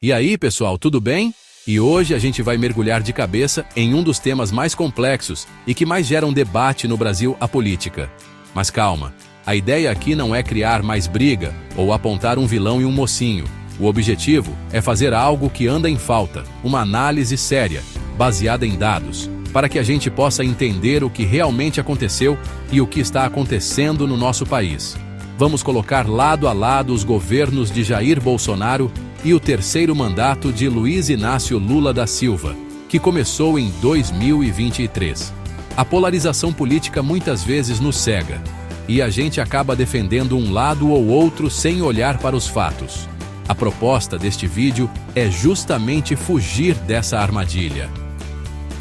E aí, pessoal, tudo bem? E hoje a gente vai mergulhar de cabeça em um dos temas mais complexos e que mais geram debate no Brasil, a política. Mas calma, a ideia aqui não é criar mais briga ou apontar um vilão e um mocinho. O objetivo é fazer algo que anda em falta, uma análise séria, baseada em dados, para que a gente possa entender o que realmente aconteceu e o que está acontecendo no nosso país. Vamos colocar lado a lado os governos de Jair Bolsonaro e o terceiro mandato de Luiz Inácio Lula da Silva, que começou em 2023. A polarização política muitas vezes nos cega, e a gente acaba defendendo um lado ou outro sem olhar para os fatos. A proposta deste vídeo é justamente fugir dessa armadilha.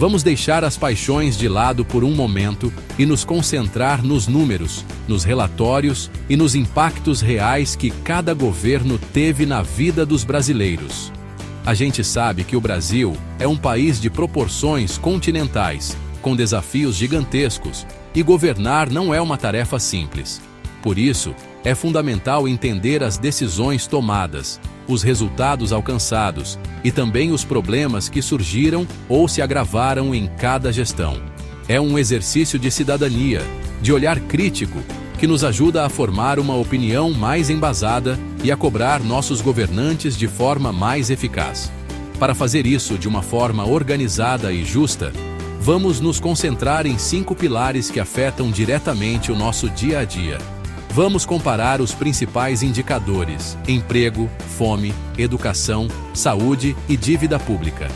Vamos deixar as paixões de lado por um momento e nos concentrar nos números, nos relatórios e nos impactos reais que cada governo teve na vida dos brasileiros. A gente sabe que o Brasil é um país de proporções continentais, com desafios gigantescos, e governar não é uma tarefa simples. Por isso, é fundamental entender as decisões tomadas, os resultados alcançados e também os problemas que surgiram ou se agravaram em cada gestão. É um exercício de cidadania, de olhar crítico, que nos ajuda a formar uma opinião mais embasada e a cobrar nossos governantes de forma mais eficaz. Para fazer isso de uma forma organizada e justa, vamos nos concentrar em 5 pilares que afetam diretamente o nosso dia a dia. Vamos comparar os principais indicadores: emprego, fome, educação, saúde e dívida pública.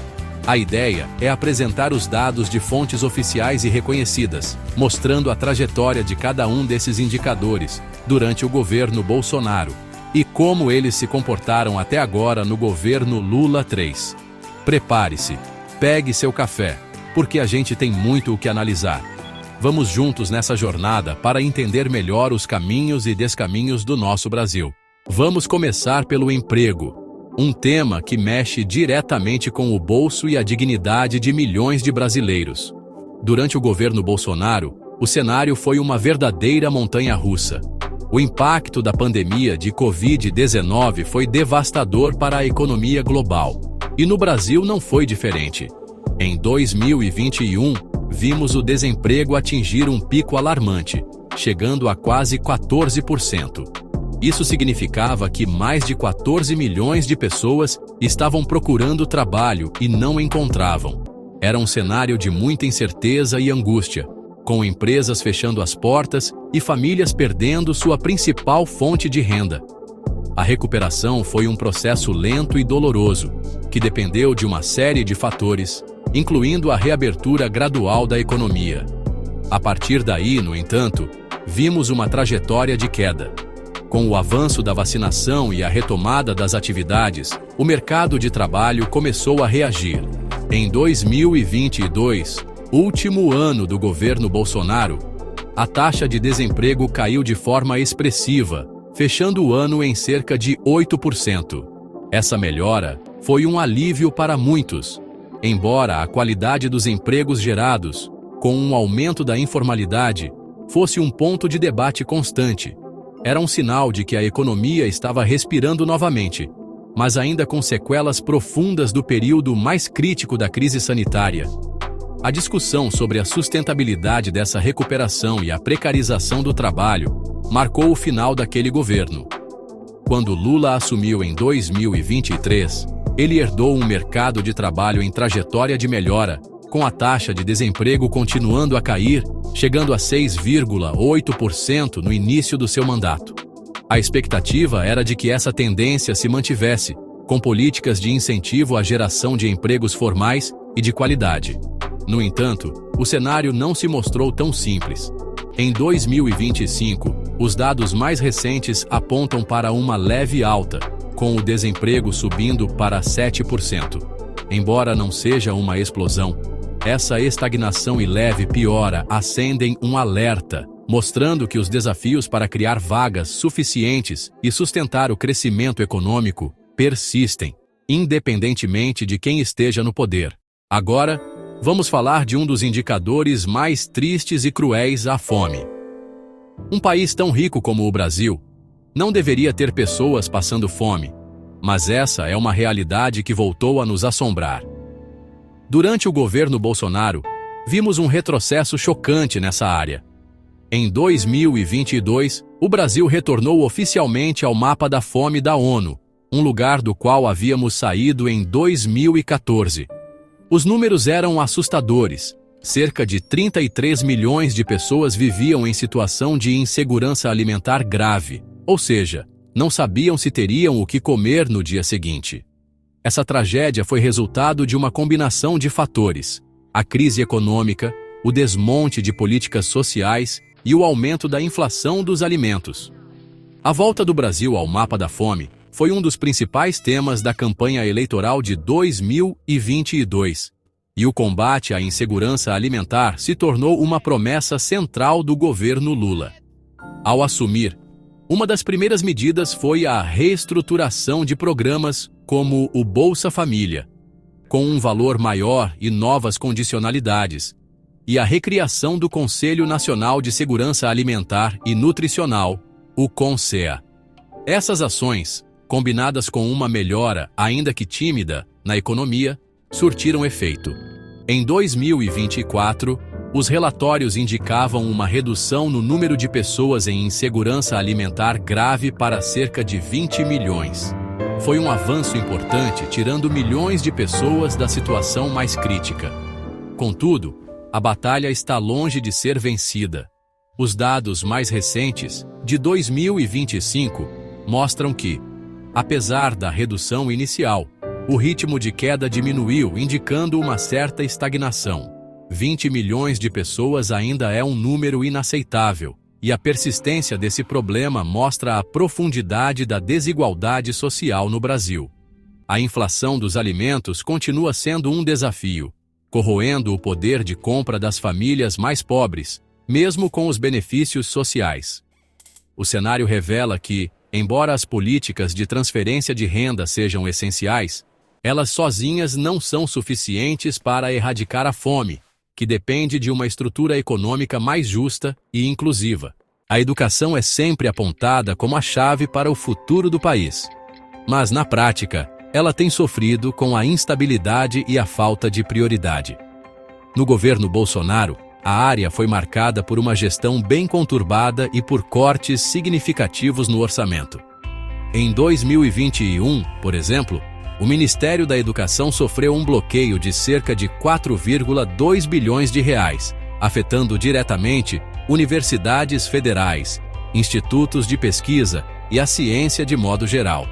A ideia é apresentar os dados de fontes oficiais e reconhecidas, mostrando a trajetória de cada um desses indicadores durante o governo Bolsonaro e como eles se comportaram até agora no governo Lula III. Prepare-se, pegue seu café, porque a gente tem muito o que analisar. Vamos juntos nessa jornada para entender melhor os caminhos e descaminhos do nosso Brasil. Vamos começar pelo emprego, um tema que mexe diretamente com o bolso e a dignidade de milhões de brasileiros. Durante o governo Bolsonaro, o cenário foi uma verdadeira montanha-russa. O impacto da pandemia de Covid-19 foi devastador para a economia global. E no Brasil não foi diferente. Em 2021, vimos o desemprego atingir um pico alarmante, chegando a quase 14%. Isso significava que mais de 14 milhões de pessoas estavam procurando trabalho e não encontravam. Era um cenário de muita incerteza e angústia, com empresas fechando as portas e famílias perdendo sua principal fonte de renda. A recuperação foi um processo lento e doloroso, que dependeu de uma série de fatores, incluindo a reabertura gradual da economia. A partir daí, no entanto, vimos uma trajetória de queda. Com o avanço da vacinação e a retomada das atividades, o mercado de trabalho começou a reagir. Em 2022, último ano do governo Bolsonaro, a taxa de desemprego caiu de forma expressiva, fechando o ano em cerca de 8%. Essa melhora foi um alívio para muitos, embora a qualidade dos empregos gerados, com um aumento da informalidade, fosse um ponto de debate constante. Era um sinal de que a economia estava respirando novamente, mas ainda com sequelas profundas do período mais crítico da crise sanitária. A discussão sobre a sustentabilidade dessa recuperação e a precarização do trabalho marcou o final daquele governo. Quando Lula assumiu em 2023, ele herdou um mercado de trabalho em trajetória de melhora, com a taxa de desemprego continuando a cair, chegando a 6,8% no início do seu mandato. A expectativa era de que essa tendência se mantivesse, com políticas de incentivo à geração de empregos formais e de qualidade. No entanto, o cenário não se mostrou tão simples. Em 2025, os dados mais recentes apontam para uma leve alta, com o desemprego subindo para 7%. Embora não seja uma explosão, essa estagnação e leve piora acendem um alerta, mostrando que os desafios para criar vagas suficientes e sustentar o crescimento econômico persistem, independentemente de quem esteja no poder. Agora, vamos falar de um dos indicadores mais tristes e cruéis: a fome. Um país tão rico como o Brasil não deveria ter pessoas passando fome, Mas essa é uma realidade que voltou a nos assombrar. Durante o governo Bolsonaro, vimos um retrocesso chocante nessa área. Em 2022, o Brasil retornou oficialmente ao mapa da fome da ONU, um lugar do qual havíamos saído em 2014. Os números eram assustadores. Cerca de 33 milhões de pessoas viviam em situação de insegurança alimentar grave, ou seja, não sabiam se teriam o que comer no dia seguinte. Essa tragédia foi resultado de uma combinação de fatores: a crise econômica, o desmonte de políticas sociais e o aumento da inflação dos alimentos. A volta do Brasil ao mapa da fome foi um dos principais temas da campanha eleitoral de 2022, e o combate à insegurança alimentar se tornou uma promessa central do governo Lula. Ao assumir, uma das primeiras medidas foi a reestruturação de programas como o Bolsa Família, com um valor maior e novas condicionalidades, e a recriação do Conselho Nacional de Segurança Alimentar e Nutricional, o CONSEA. Essas ações, combinadas com uma melhora, ainda que tímida, na economia, surtiram efeito. Em 2024, os relatórios indicavam uma redução no número de pessoas em insegurança alimentar grave para cerca de 20 milhões. Foi um avanço importante, tirando milhões de pessoas da situação mais crítica. Contudo, a batalha está longe de ser vencida. Os dados mais recentes, de 2025, mostram que, apesar da redução inicial, o ritmo de queda diminuiu, indicando uma certa estagnação. 20 milhões de pessoas ainda é um número inaceitável, e a persistência desse problema mostra a profundidade da desigualdade social no Brasil. A inflação dos alimentos continua sendo um desafio, corroendo o poder de compra das famílias mais pobres, mesmo com os benefícios sociais. O cenário revela que, embora as políticas de transferência de renda sejam essenciais, elas sozinhas não são suficientes para erradicar a fome, que depende de uma estrutura econômica mais justa e inclusiva. A educação é sempre apontada como a chave para o futuro do país. Mas, na prática, ela tem sofrido com a instabilidade e a falta de prioridade. No governo Bolsonaro, a área foi marcada por uma gestão bem conturbada e por cortes significativos no orçamento. Em 2021, por exemplo, o Ministério da Educação sofreu um bloqueio de cerca de 4,2 bilhões de reais, afetando diretamente universidades federais, institutos de pesquisa e a ciência de modo geral.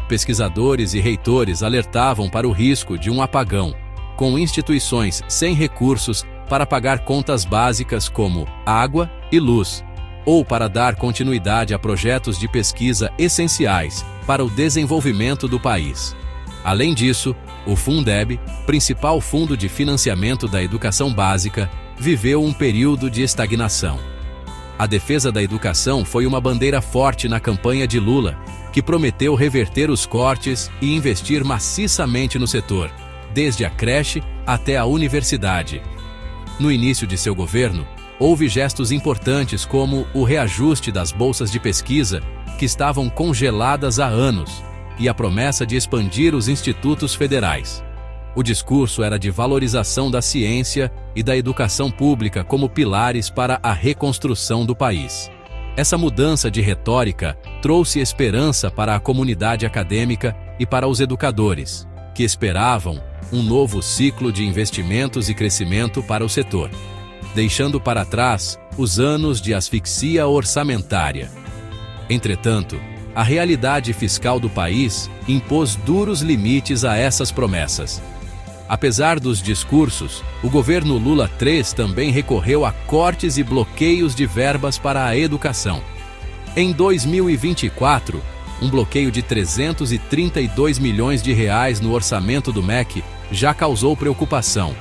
Pesquisadores e reitores alertavam para o risco de um apagão, com instituições sem recursos para pagar contas básicas como água e luz, ou para dar continuidade a projetos de pesquisa essenciais para o desenvolvimento do país. Além disso, o Fundeb, principal fundo de financiamento da educação básica, viveu um período de estagnação. A defesa da educação foi uma bandeira forte na campanha de Lula, que prometeu reverter os cortes e investir maciçamente no setor, desde a creche até a universidade. No início de seu governo, houve gestos importantes como o reajuste das bolsas de pesquisa, que estavam congeladas há anos, e a promessa de expandir os institutos federais. O discurso era de valorização da ciência e da educação pública como pilares para a reconstrução do país. Essa mudança de retórica trouxe esperança para a comunidade acadêmica e para os educadores, que esperavam um novo ciclo de investimentos e crescimento para o setor, deixando para trás os anos de asfixia orçamentária. Entretanto, a realidade fiscal do país impôs duros limites a essas promessas. Apesar dos discursos, o governo Lula III também recorreu a cortes e bloqueios de verbas para a educação. Em 2024, um bloqueio de 332 milhões de reais no orçamento do MEC já causou preocupação.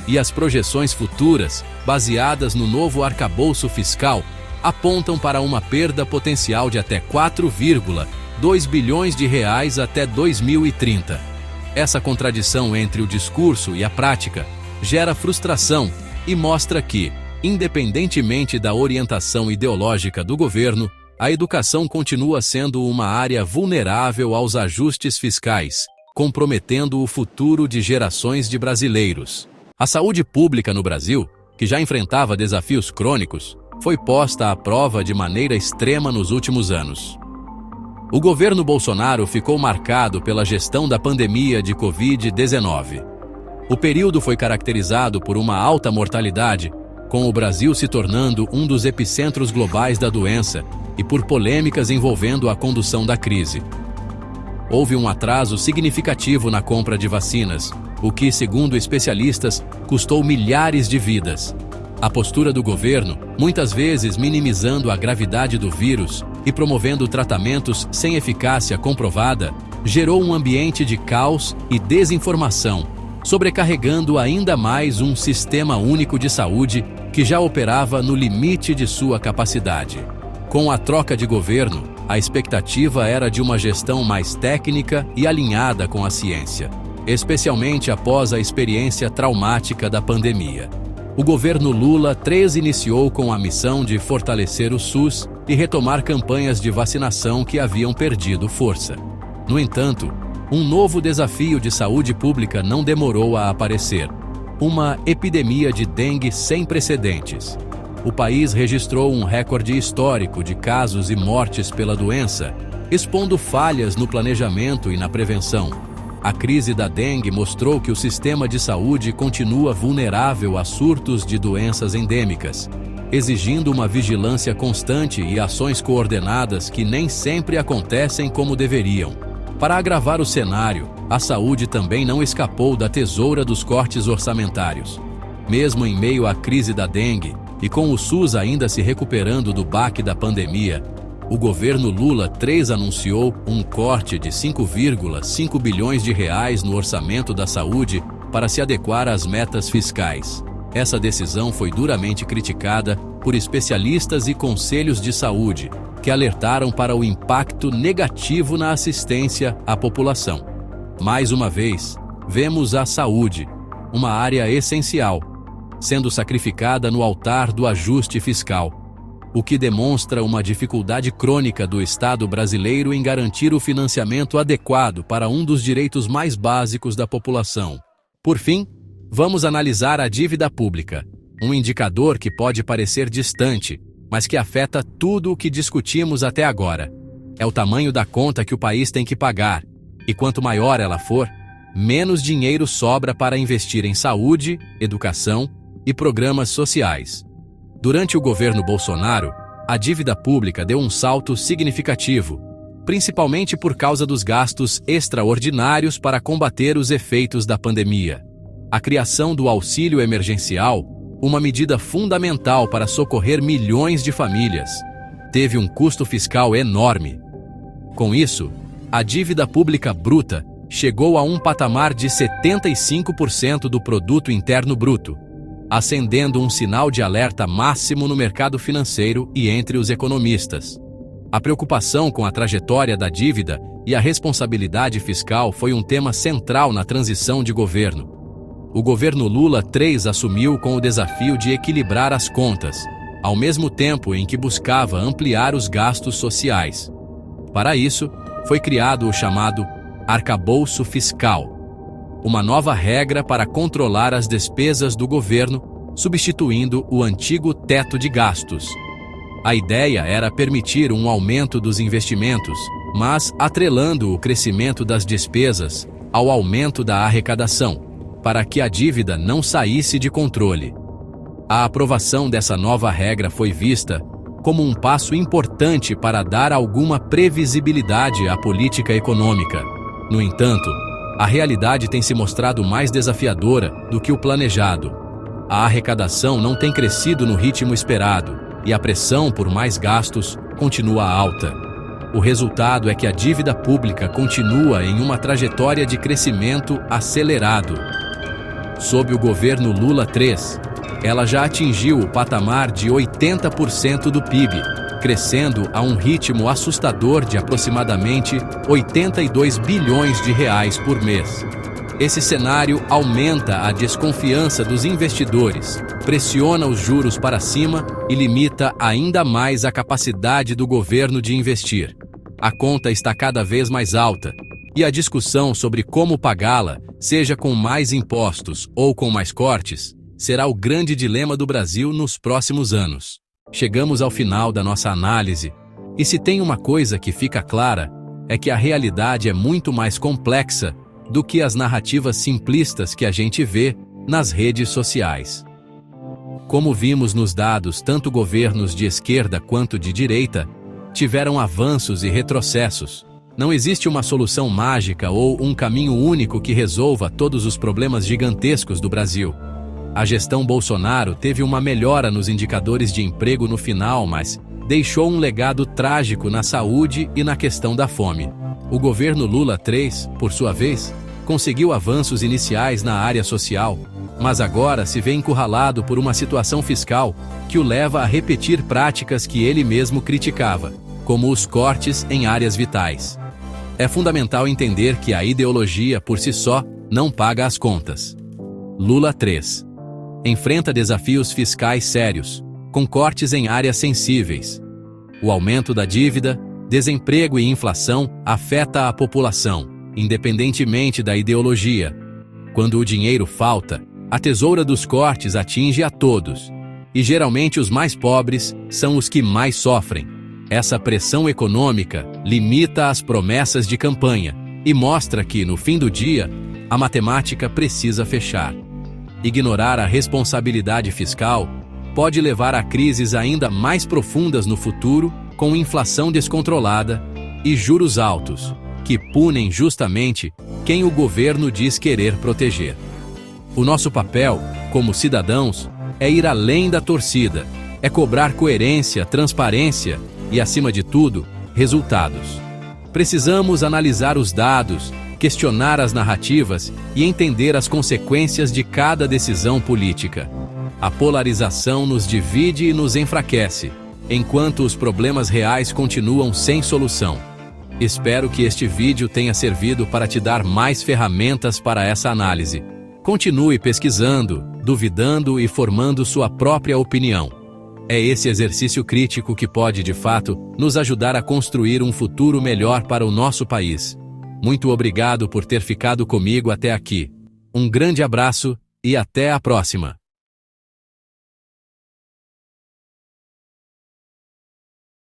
E as projeções futuras, baseadas no novo arcabouço fiscal, apontam para uma perda potencial de até 4,2 bilhões de reais até 2030. Essa contradição entre o discurso e a prática gera frustração e mostra que, independentemente da orientação ideológica do governo, a educação continua sendo uma área vulnerável aos ajustes fiscais, comprometendo o futuro de gerações de brasileiros. A saúde pública no Brasil, que já enfrentava desafios crônicos, foi posta à prova de maneira extrema nos últimos anos. O governo Bolsonaro ficou marcado pela gestão da pandemia de Covid-19. O período foi caracterizado por uma alta mortalidade, com o Brasil se tornando um dos epicentros globais da doença e por polêmicas envolvendo a condução da crise. Houve um atraso significativo na compra de vacinas, o que, segundo especialistas, custou milhares de vidas. A postura do governo, muitas vezes minimizando a gravidade do vírus e promovendo tratamentos sem eficácia comprovada, gerou um ambiente de caos e desinformação, sobrecarregando ainda mais um sistema único de saúde que já operava no limite de sua capacidade. Com a troca de governo, a expectativa era de uma gestão mais técnica e alinhada com a ciência, especialmente após a experiência traumática da pandemia. O governo Lula III iniciou com a missão de fortalecer o SUS e retomar campanhas de vacinação que haviam perdido força. No entanto, um novo desafio de saúde pública não demorou a aparecer: uma epidemia de dengue sem precedentes. O país registrou um recorde histórico de casos e mortes pela doença, expondo falhas no planejamento e na prevenção. A crise da dengue mostrou que o sistema de saúde continua vulnerável a surtos de doenças endêmicas, exigindo uma vigilância constante e ações coordenadas que nem sempre acontecem como deveriam. Para agravar o cenário, a saúde também não escapou da tesoura dos cortes orçamentários. Mesmo em meio à crise da dengue, e com o SUS ainda se recuperando do baque da pandemia, o governo Lula III anunciou um corte de 5,5 bilhões de reais no orçamento da saúde para se adequar às metas fiscais. Essa decisão foi duramente criticada por especialistas e conselhos de saúde, que alertaram para o impacto negativo na assistência à população. Mais uma vez, vemos a saúde, uma área essencial, sendo sacrificada no altar do ajuste fiscal, o que demonstra uma dificuldade crônica do Estado brasileiro em garantir o financiamento adequado para um dos direitos mais básicos da população. Por fim, vamos analisar a dívida pública, um indicador que pode parecer distante, mas que afeta tudo o que discutimos até agora. É o tamanho da conta que o país tem que pagar, e quanto maior ela for, menos dinheiro sobra para investir em saúde, educação e programas sociais. Durante o governo Bolsonaro, a dívida pública deu um salto significativo, principalmente por causa dos gastos extraordinários para combater os efeitos da pandemia. A criação do auxílio emergencial, uma medida fundamental para socorrer milhões de famílias, teve um custo fiscal enorme. Com isso, a dívida pública bruta chegou a um patamar de 75% do produto interno bruto, acendendo um sinal de alerta máximo no mercado financeiro e entre os economistas. A preocupação com a trajetória da dívida e a responsabilidade fiscal foi um tema central na transição de governo. O governo Lula III assumiu com o desafio de equilibrar as contas, ao mesmo tempo em que buscava ampliar os gastos sociais. Para isso, foi criado o chamado arcabouço fiscal, uma nova regra para controlar as despesas do governo, substituindo o antigo teto de gastos. A ideia era permitir um aumento dos investimentos, mas atrelando o crescimento das despesas ao aumento da arrecadação, para que a dívida não saísse de controle. A aprovação dessa nova regra foi vista como um passo importante para dar alguma previsibilidade à política econômica. No entanto, a realidade tem se mostrado mais desafiadora do que o planejado. A arrecadação não tem crescido no ritmo esperado e a pressão por mais gastos continua alta. O resultado é que a dívida pública continua em uma trajetória de crescimento acelerado. Sob o governo Lula III, ela já atingiu o patamar de 80% do PIB, crescendo a um ritmo assustador de aproximadamente 82 bilhões de reais por mês. Esse cenário aumenta a desconfiança dos investidores, pressiona os juros para cima e limita ainda mais a capacidade do governo de investir. A conta está cada vez mais alta, e a discussão sobre como pagá-la, seja com mais impostos ou com mais cortes, será o grande dilema do Brasil nos próximos anos. Chegamos ao final da nossa análise, e se tem uma coisa que fica clara, é que a realidade é muito mais complexa do que as narrativas simplistas que a gente vê nas redes sociais. Como vimos nos dados, tanto governos de esquerda quanto de direita tiveram avanços e retrocessos. Não existe uma solução mágica ou um caminho único que resolva todos os problemas gigantescos do Brasil. A gestão Bolsonaro teve uma melhora nos indicadores de emprego no final, mas deixou um legado trágico na saúde e na questão da fome. O governo Lula III, por sua vez, conseguiu avanços iniciais na área social, mas agora se vê encurralado por uma situação fiscal que o leva a repetir práticas que ele mesmo criticava, como os cortes em áreas vitais. É fundamental entender que a ideologia por si só não paga as contas. Lula III enfrenta desafios fiscais sérios, com cortes em áreas sensíveis. O aumento da dívida, desemprego e inflação afeta a população, independentemente da ideologia. Quando o dinheiro falta, a tesoura dos cortes atinge a todos, e geralmente os mais pobres são os que mais sofrem. Essa pressão econômica limita as promessas de campanha e mostra que, no fim do dia, a matemática precisa fechar. Ignorar a responsabilidade fiscal pode levar a crises ainda mais profundas no futuro, com inflação descontrolada e juros altos, que punem justamente quem o governo diz querer proteger. O nosso papel, como cidadãos, é ir além da torcida, é cobrar coerência, transparência e, acima de tudo, resultados. Precisamos analisar os dados, questionar as narrativas e entender as consequências de cada decisão política. A polarização nos divide e nos enfraquece, enquanto os problemas reais continuam sem solução. Espero que este vídeo tenha servido para te dar mais ferramentas para essa análise. Continue pesquisando, duvidando e formando sua própria opinião. É esse exercício crítico que pode, de fato, nos ajudar a construir um futuro melhor para o nosso país. Muito obrigado por ter ficado comigo até aqui. Um grande abraço e até a próxima!